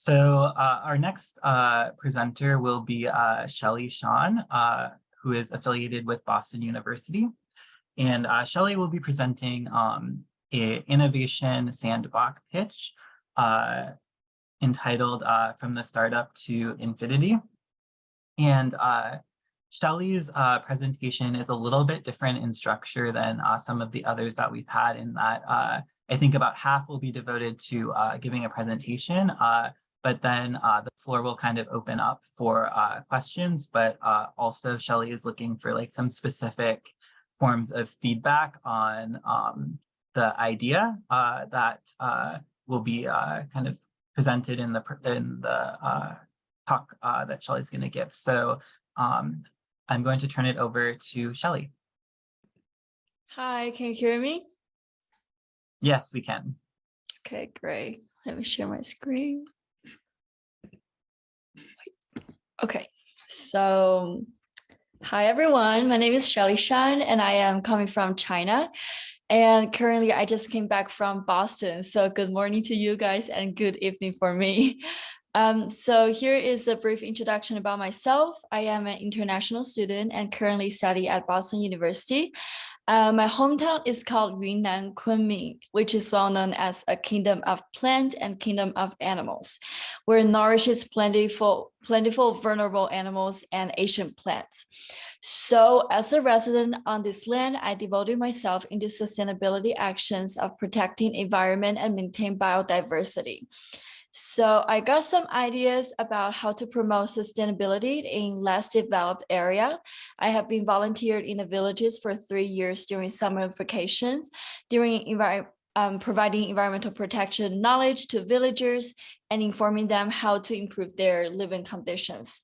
Our next presenter will be Shelly Shan, who is affiliated with Boston University. And Shelly will be presenting an innovation sandbox pitch entitled From the Startup to Infinity. And Shelly's presentation is a little bit different in structure than some of the others that we've had, in that I think about half will be devoted to giving a presentation, but then the floor will kind of open up for questions, but also Shelly is looking for like some specific forms of feedback on the idea that will be kind of presented in the talk that Shelly's going to give. So I'm going to turn it over to Shelly. Hi, can you hear me? Yes, we can. Okay, great. Let me share my screen. Okay, so hi everyone. My name is Shelly Shan and I am coming from China. And currently I just came back from Boston. So good morning to you guys and good evening for me. So here is a brief introduction about myself. I am an international student and currently study at Boston University. My hometown is called Yunnan, Kunming, which is well known as a kingdom of plants and kingdom of animals, where it nourishes plentiful vulnerable animals and ancient plants. So as a resident on this land, I devoted myself into sustainability actions of protecting environment and maintain biodiversity. So I got some ideas about how to promote sustainability in less developed area. I have been volunteered in the villages for 3 years during summer vacations, providing environmental protection knowledge to villagers and informing them how to improve their living conditions.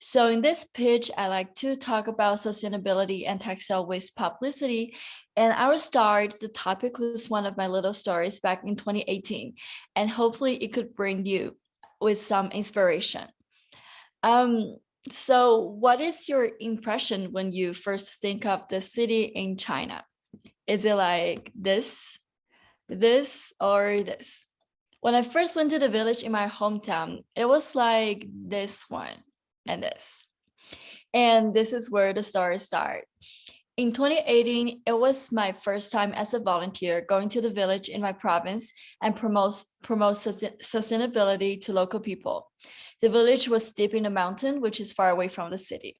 So in this pitch, I like to talk about sustainability and textile waste publicity. And I will start, the topic was one of my little stories back in 2018, and hopefully it could bring you with some inspiration. So what is your impression when you first think of the city in China? Is it like this, or this? When I first went to the village in my hometown, it was like this one and this. And this is where the stories start. In 2018, it was my first time as a volunteer going to the village in my province and promote sustainability to local people. The village was deep in the mountain, which is far away from the city.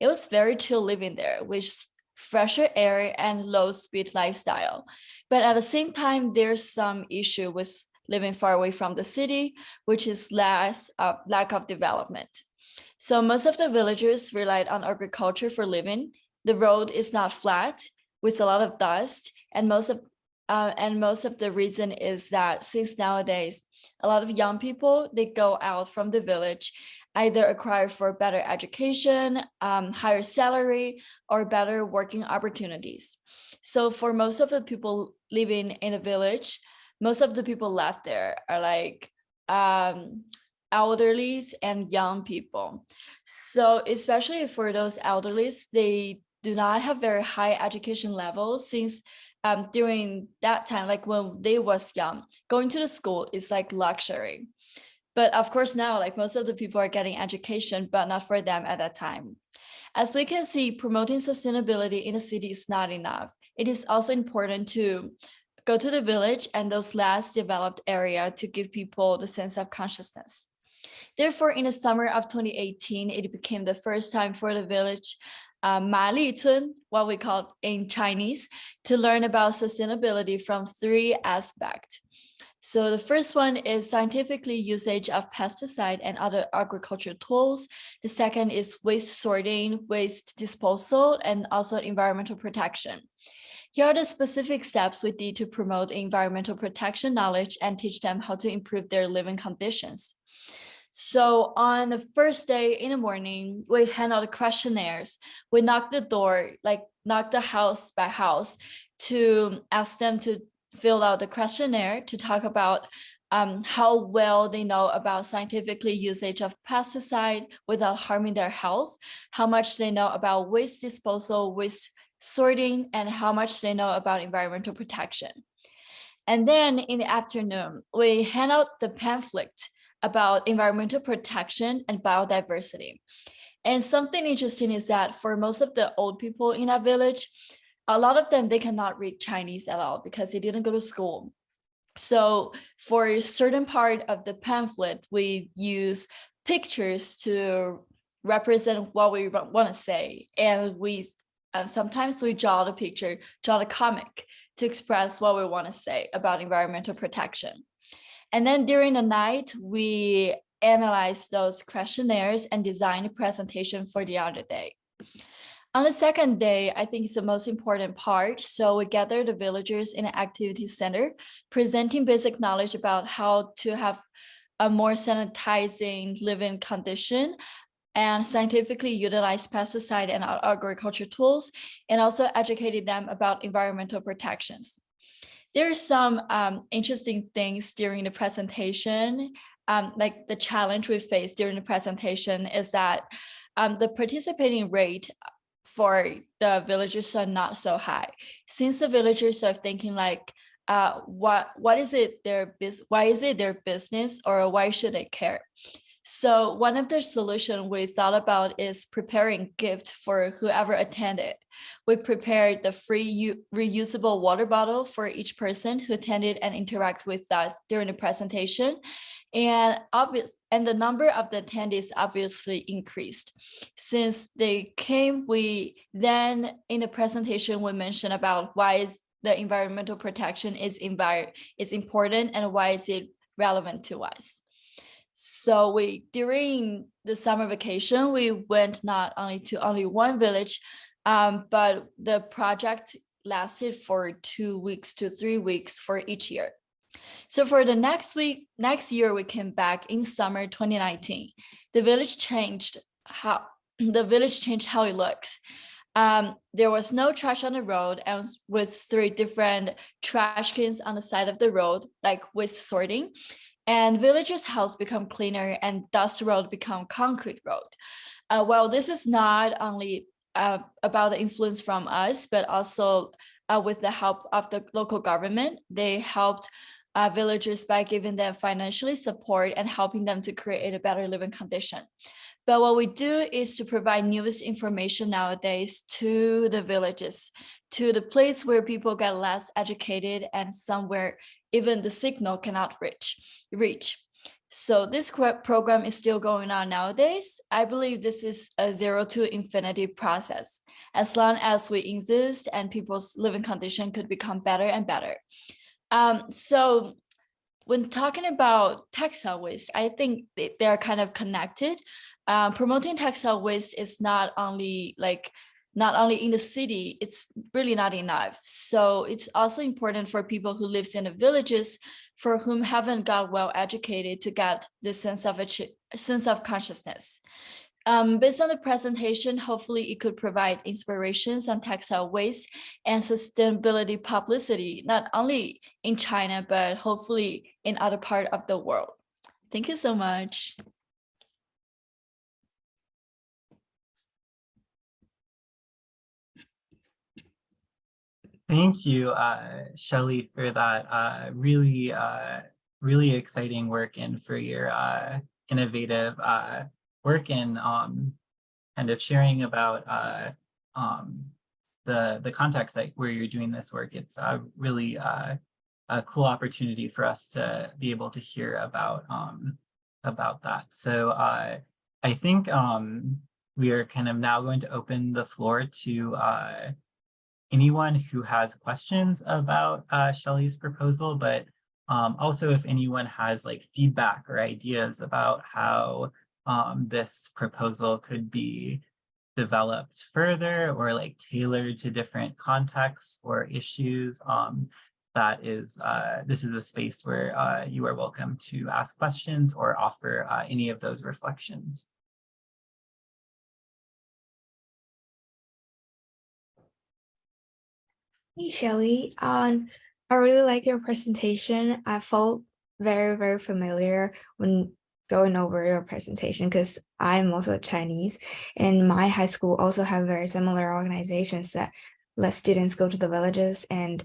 It was very chill living there, with fresher air and low-speed lifestyle. But at the same time, there's some issue with living far away from the city, which is lack of development. So most of the villagers relied on agriculture for living. The road is not flat with a lot of dust, and most of the reason is that since nowadays a lot of young people, they go out from the village, either acquire for better education, higher salary, or better working opportunities. So for most of the people living in a village, most of the people left there are like elderlies and young people. So especially for those elderlies, they do not have very high education levels, since during that time, like when they was young, going to the school is like luxury. But of course now, like most of the people are getting education, but not for them at that time. As we can see, promoting sustainability in a city is not enough. It is also important to go to the village and those less developed area to give people the sense of consciousness. Therefore, in the summer of 2018, it became the first time for the village Ma Li Cun, what we call in Chinese, to learn about sustainability from 3 aspects. So the first one is scientifically usage of pesticide and other agricultural tools. The second is waste sorting, waste disposal, and also environmental protection. Here are the specific steps we did to promote environmental protection knowledge and teach them how to improve their living conditions. So on the first day in the morning, we hand out questionnaires. We knock the door, like knock the house by house, to ask them to fill out the questionnaire to talk about how well they know about scientifically usage of pesticide without harming their health, how much they know about waste disposal, waste sorting, and how much they know about environmental protection. And then in the afternoon, we hand out the pamphlet about environmental protection and biodiversity. And something interesting is that for most of the old people in that village, a lot of them, they cannot read Chinese at all because they didn't go to school. So for a certain part of the pamphlet, we use pictures to represent what we want to say. And sometimes we draw the picture, draw the comic to express what we want to say about environmental protection. And then during the night, we analyze those questionnaires and design a presentation for the other day. On the second day, I think it's the most important part. So we gather the villagers in an activity center, presenting basic knowledge about how to have a more sanitizing living condition and scientifically utilize pesticide and agriculture tools, and also educated them about environmental protections. There are some interesting things during the presentation. Like the challenge we faced during the presentation is that the participating rate for the villagers are not so high, since the villagers are thinking like, why is it their business, or why should they care? So one of the solutions we thought about is preparing gift for whoever attended. We prepared the free reusable water bottle for each person who attended and interacted with us during the presentation. And the number of the attendees obviously increased. Since they came, we then in the presentation, we mentioned about why is the environmental protection is important and why is it relevant to us. So during the summer vacation, we went not only to only one village, but the project lasted for 2 weeks to 3 weeks for each year. So for the next year, we came back in summer 2019. The village changed how it looks. There was no trash on the road, and with 3 different trash cans on the side of the road, like with sorting. And villagers' house become cleaner and dust road become concrete road. Well, this is not only about the influence from us, but also with the help of the local government. They helped villagers by giving them financially support and helping them to create a better living condition. But what we do is to provide newest information nowadays to the villages, to the place where people get less educated and somewhere even the signal cannot reach. So this program is still going on nowadays. I believe this is a 0 to infinity process. As long as we exist and people's living condition could become better and better. So when talking about textile waste, I think they are kind of connected. Promoting textile waste is not only in the city, it's really not enough. So it's also important for people who live in the villages for whom haven't got well educated to get this sense of consciousness. Based on the presentation, hopefully it could provide inspirations on textile waste and sustainability publicity, not only in China, but hopefully in other parts of the world. Thank you so much. Thank you, Shelly, for that really exciting work and for your innovative work in kind of sharing about the context where you're doing this work. It's really a cool opportunity for us to be able to hear about that. So I think we are kind of now going to open the floor to anyone who has questions about Shelly's proposal, but also if anyone has like feedback or ideas about how this proposal could be developed further or like tailored to different contexts or issues, this is a space where you are welcome to ask questions or offer any of those reflections. Hey, Shelly. I really like your presentation. I felt very, very familiar when going over your presentation because I'm also Chinese, and my high school also have very similar organizations that let students go to the villages and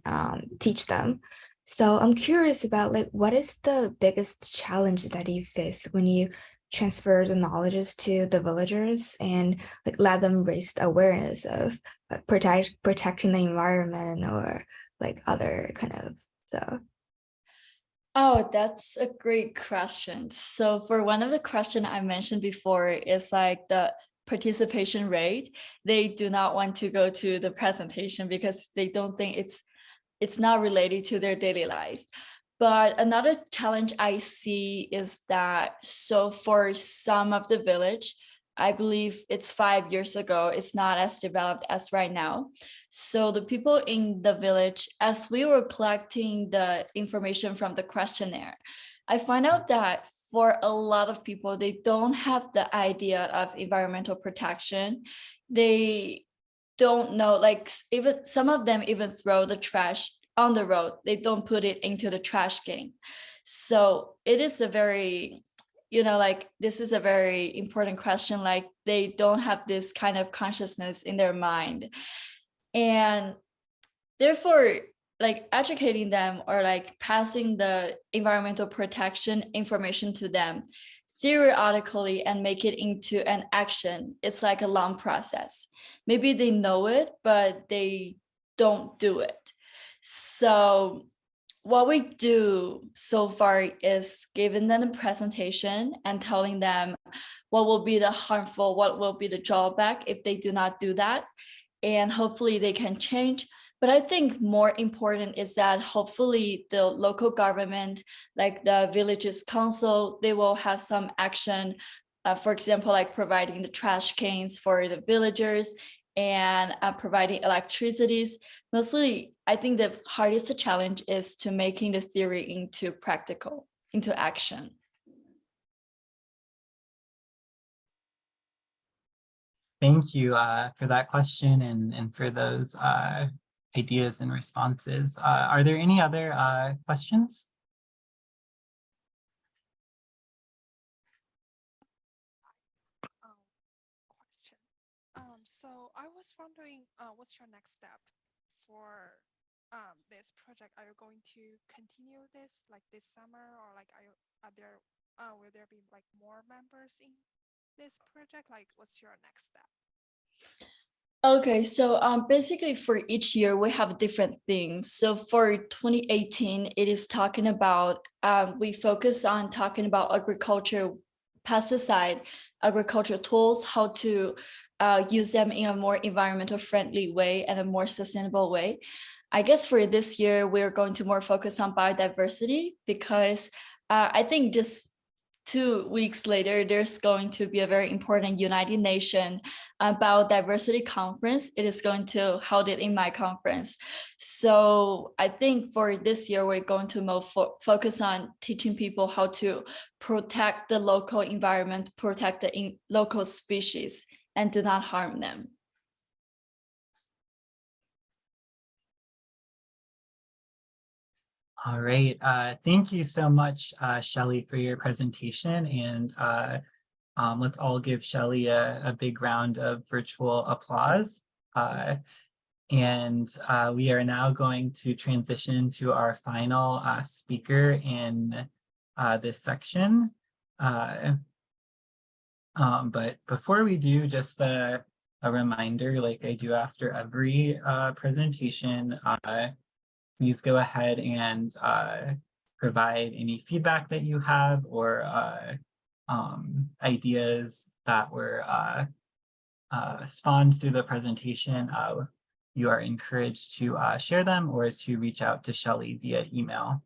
teach them. So I'm curious about like what is the biggest challenge that you face when you transfer the knowledges to the villagers and like let them raise the awareness of like protecting the environment or like other kind of so. Oh, that's a great question. So for one of the question I mentioned before is like the participation rate. They do not want to go to the presentation because they don't think it's not related to their daily life. But another challenge I see is that, so for some of the village, I believe it's 5 years ago, it's not as developed as right now. So the people in the village, as we were collecting the information from the questionnaire, I find out that for a lot of people, they don't have the idea of environmental protection. They don't know, like even some of them even throw the trash on the road. They don't put it into the trash can. So it is a very, like this is a very important question. Like they don't have this kind of consciousness in their mind. And therefore, like educating them or like passing the environmental protection information to them theoretically and make it into an action, it's like a long process. Maybe they know it, but they don't do it. So what we do so far is giving them a presentation and telling them what will be the harmful, what will be the drawback if they do not do that. And hopefully they can change. But I think more important is that hopefully the local government, like the villages council, they will have some action, for example, like providing the trash cans for the villagers and providing electricities. Mostly, I think the hardest challenge is to making the theory into practical, into action. Thank you for that question and for those ideas and responses. Are there any other questions? Question. So I was wondering, what's your next step for this project? Are you going to continue this like this summer, or like will there be like more members in this project? Like, what's your next step? Okay, so basically for each year we have different themes. So for 2018, it is talking about, we focus on talking about agriculture, pesticide, agriculture tools, how to use them in a more environmental friendly way and a more sustainable way. I guess for this year, we're going to more focus on biodiversity because I think just 2 weeks later, there's going to be a very important United Nations biodiversity conference. It is going to hold it in my conference. So I think for this year, we're going to focus on teaching people how to protect the local environment, protect the local species, and do not harm them. All right. Thank you so much, Shelly, for your presentation. And let's all give Shelly a big round of virtual applause. And we are now going to transition to our final speaker in this section. But before we do, just a reminder, like I do after every presentation, please go ahead and provide any feedback that you have or ideas that were spawned through the presentation. You are encouraged to share them or to reach out to Shelly via email.